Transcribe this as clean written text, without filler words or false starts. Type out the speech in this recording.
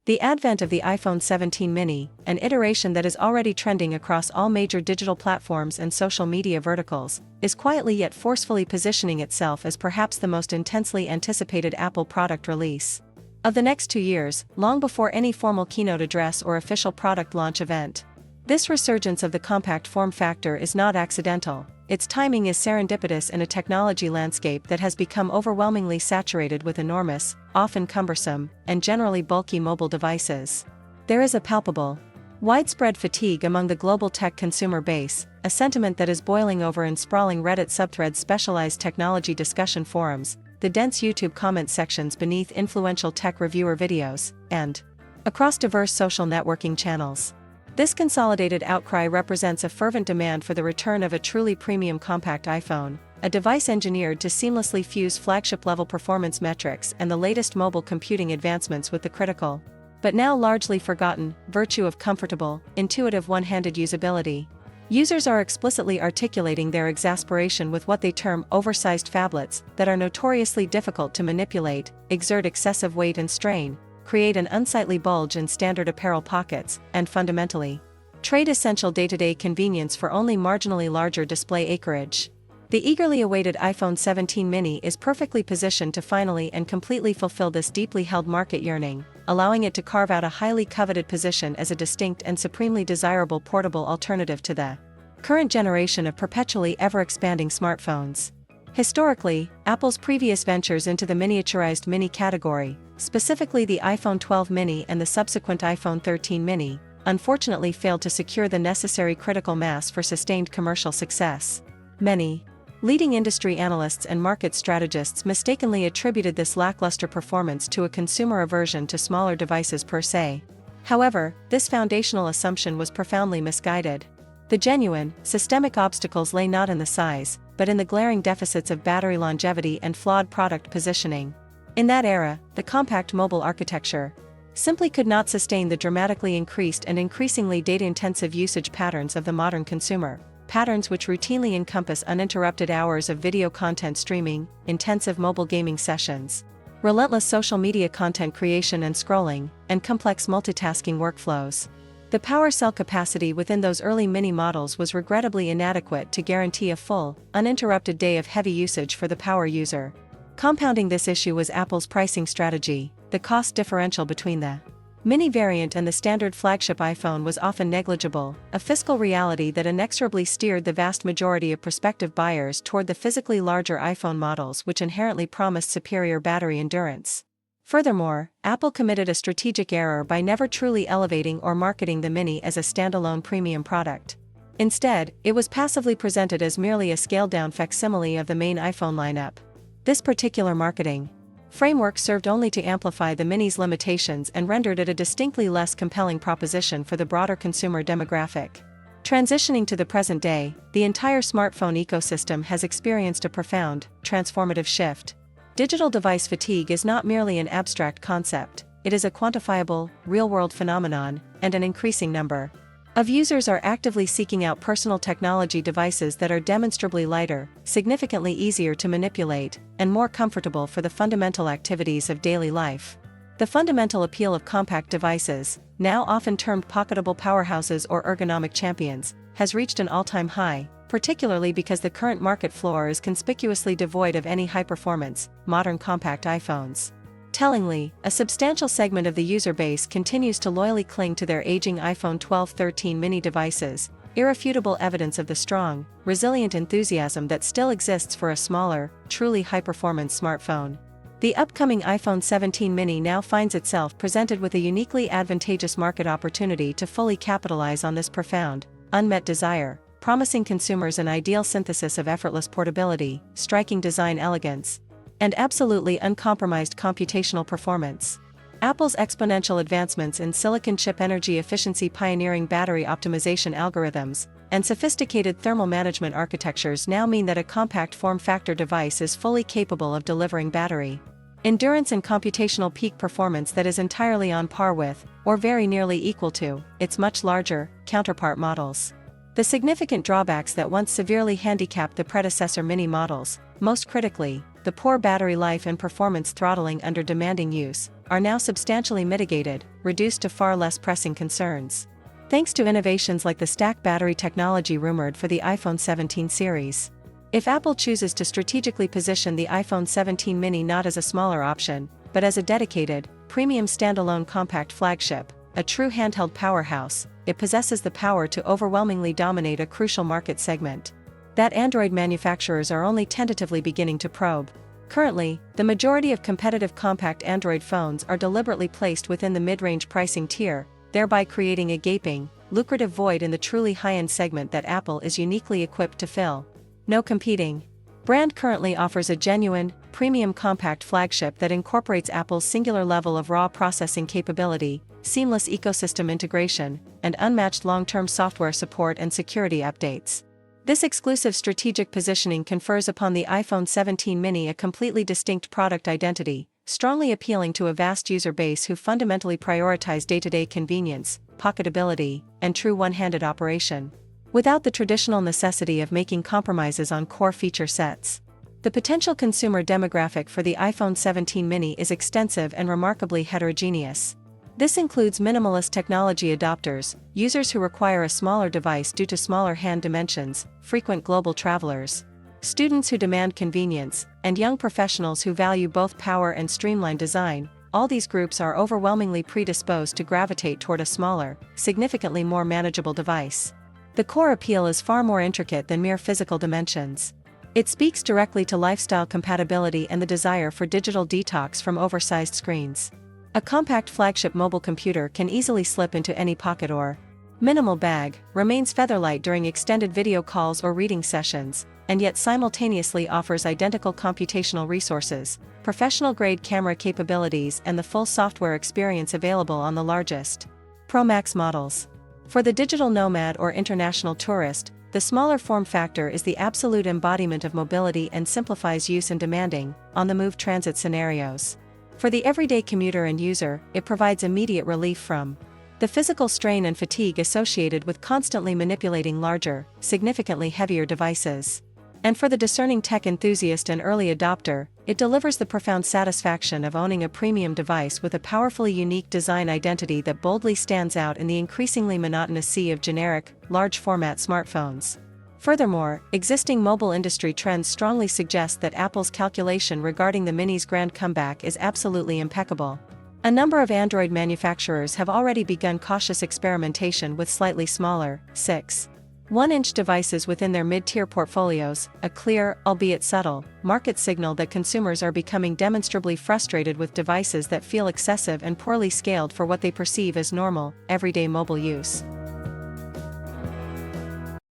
The advent of the iPhone 17 mini, an iteration that is already trending across all major digital platforms and social media verticals, is quietly yet forcefully positioning itself as perhaps the most intensely anticipated Apple product release of the next 2 years, long before any formal keynote address or official product launch event. This resurgence of the compact form factor is not accidental. Its timing is serendipitous in a technology landscape that has become overwhelmingly saturated with enormous, often cumbersome, and generally bulky mobile devices. There is a palpable, widespread fatigue among the global tech consumer base, a sentiment that is boiling over in sprawling Reddit subthreads, specialized technology discussion forums, the dense YouTube comment sections beneath influential tech reviewer videos, and across diverse social networking channels. This consolidated outcry represents a fervent demand for the return of a truly premium compact iPhone, a device engineered to seamlessly fuse flagship-level performance metrics and the latest mobile computing advancements with the critical, but now largely forgotten, virtue of comfortable, intuitive one-handed usability. Users are explicitly articulating their exasperation with what they term oversized phablets that are notoriously difficult to manipulate, exert excessive weight and strain, create an unsightly bulge in standard apparel pockets, and fundamentally trade essential day-to-day convenience for only marginally larger display acreage. The eagerly awaited iPhone 17 mini is perfectly positioned to finally and completely fulfill this deeply held market yearning, allowing it to carve out a highly coveted position as a distinct and supremely desirable portable alternative to the current generation of perpetually ever-expanding smartphones. Historically, Apple's previous ventures into the miniaturized mini category, specifically the iPhone 12 mini and the subsequent iPhone 13 mini, unfortunately failed to secure the necessary critical mass for sustained commercial success. Many leading industry analysts and market strategists mistakenly attributed this lackluster performance to a consumer aversion to smaller devices per se. However, this foundational assumption was profoundly misguided. The genuine, systemic obstacles lay not in the size, but in the glaring deficits of battery longevity and flawed product positioning. In that era, the compact mobile architecture simply could not sustain the dramatically increased and increasingly data-intensive usage patterns of the modern consumer, patterns which routinely encompass uninterrupted hours of video content streaming, intensive mobile gaming sessions, relentless social media content creation and scrolling, and complex multitasking workflows. The power cell capacity within those early mini models was regrettably inadequate to guarantee a full, uninterrupted day of heavy usage for the power user. Compounding this issue was Apple's pricing strategy. The cost differential between the mini variant and the standard flagship iPhone was often negligible, a fiscal reality that inexorably steered the vast majority of prospective buyers toward the physically larger iPhone models, which inherently promised superior battery endurance. Furthermore, Apple committed a strategic error by never truly elevating or marketing the Mini as a standalone premium product. Instead, it was passively presented as merely a scaled-down facsimile of the main iPhone lineup. This particular marketing framework served only to amplify the Mini's limitations and rendered it a distinctly less compelling proposition for the broader consumer demographic. Transitioning to the present day, the entire smartphone ecosystem has experienced a profound, transformative shift. Digital device fatigue is not merely an abstract concept, it is a quantifiable, real-world phenomenon, and an increasing number of users are actively seeking out personal technology devices that are demonstrably lighter, significantly easier to manipulate, and more comfortable for the fundamental activities of daily life. The fundamental appeal of compact devices, now often termed pocketable powerhouses or ergonomic champions, has reached an all-time high, particularly because the current market floor is conspicuously devoid of any high-performance, modern compact iPhones. Tellingly, a substantial segment of the user base continues to loyally cling to their aging iPhone 12-13 mini devices, irrefutable evidence of the strong, resilient enthusiasm that still exists for a smaller, truly high-performance smartphone. The upcoming iPhone 17 mini now finds itself presented with a uniquely advantageous market opportunity to fully capitalize on this profound, unmet desire, promising consumers an ideal synthesis of effortless portability, striking design elegance, and absolutely uncompromised computational performance. Apple's exponential advancements in silicon chip energy efficiency, pioneering battery optimization algorithms, and sophisticated thermal management architectures now mean that a compact form factor device is fully capable of delivering battery endurance and computational peak performance that is entirely on par with, or very nearly equal to, its much larger counterpart models. The significant drawbacks that once severely handicapped the predecessor mini models, most critically, the poor battery life and performance throttling under demanding use, are now substantially mitigated, reduced to far less pressing concerns. Thanks to innovations like the stack battery technology rumored for the iPhone 17 series. If Apple chooses to strategically position the iPhone 17 mini not as a smaller option, but as a dedicated, premium standalone compact flagship, a true handheld powerhouse, it possesses the power to overwhelmingly dominate a crucial market segment that Android manufacturers are only tentatively beginning to probe. Currently, the majority of competitive compact Android phones are deliberately placed within the mid-range pricing tier, thereby creating a gaping, lucrative void in the truly high-end segment that Apple is uniquely equipped to fill. No competing brand currently offers a genuine, premium compact flagship that incorporates Apple's singular level of raw processing capability, seamless ecosystem integration, and unmatched long-term software support and security updates. This exclusive strategic positioning confers upon the iPhone 17 mini a completely distinct product identity, strongly appealing to a vast user base who fundamentally prioritize day-to-day convenience, pocketability, and true one-handed operation, without the traditional necessity of making compromises on core feature sets. The potential consumer demographic for the iPhone 17 mini is extensive and remarkably heterogeneous. This includes minimalist technology adopters, users who require a smaller device due to smaller hand dimensions, frequent global travelers, students who demand convenience, and young professionals who value both power and streamlined design. All these groups are overwhelmingly predisposed to gravitate toward a smaller, significantly more manageable device. The core appeal is far more intricate than mere physical dimensions. It speaks directly to lifestyle compatibility and the desire for digital detox from oversized screens. A compact flagship mobile computer can easily slip into any pocket or minimal bag, remains featherlight during extended video calls or reading sessions, and yet simultaneously offers identical computational resources, professional-grade camera capabilities and the full software experience available on the largest Pro Max models. For the digital nomad or international tourist, the smaller form factor is the absolute embodiment of mobility and simplifies use in demanding, on-the-move transit scenarios. For the everyday commuter and user, it provides immediate relief from the physical strain and fatigue associated with constantly manipulating larger, significantly heavier devices. And for the discerning tech enthusiast and early adopter, it delivers the profound satisfaction of owning a premium device with a powerfully unique design identity that boldly stands out in the increasingly monotonous sea of generic, large-format smartphones. Furthermore, existing mobile industry trends strongly suggest that Apple's calculation regarding the Mini's grand comeback is absolutely impeccable. A number of Android manufacturers have already begun cautious experimentation with slightly smaller, 6.1-inch devices within their mid-tier portfolios, a clear, albeit subtle, market signal that consumers are becoming demonstrably frustrated with devices that feel excessive and poorly scaled for what they perceive as normal, everyday mobile use.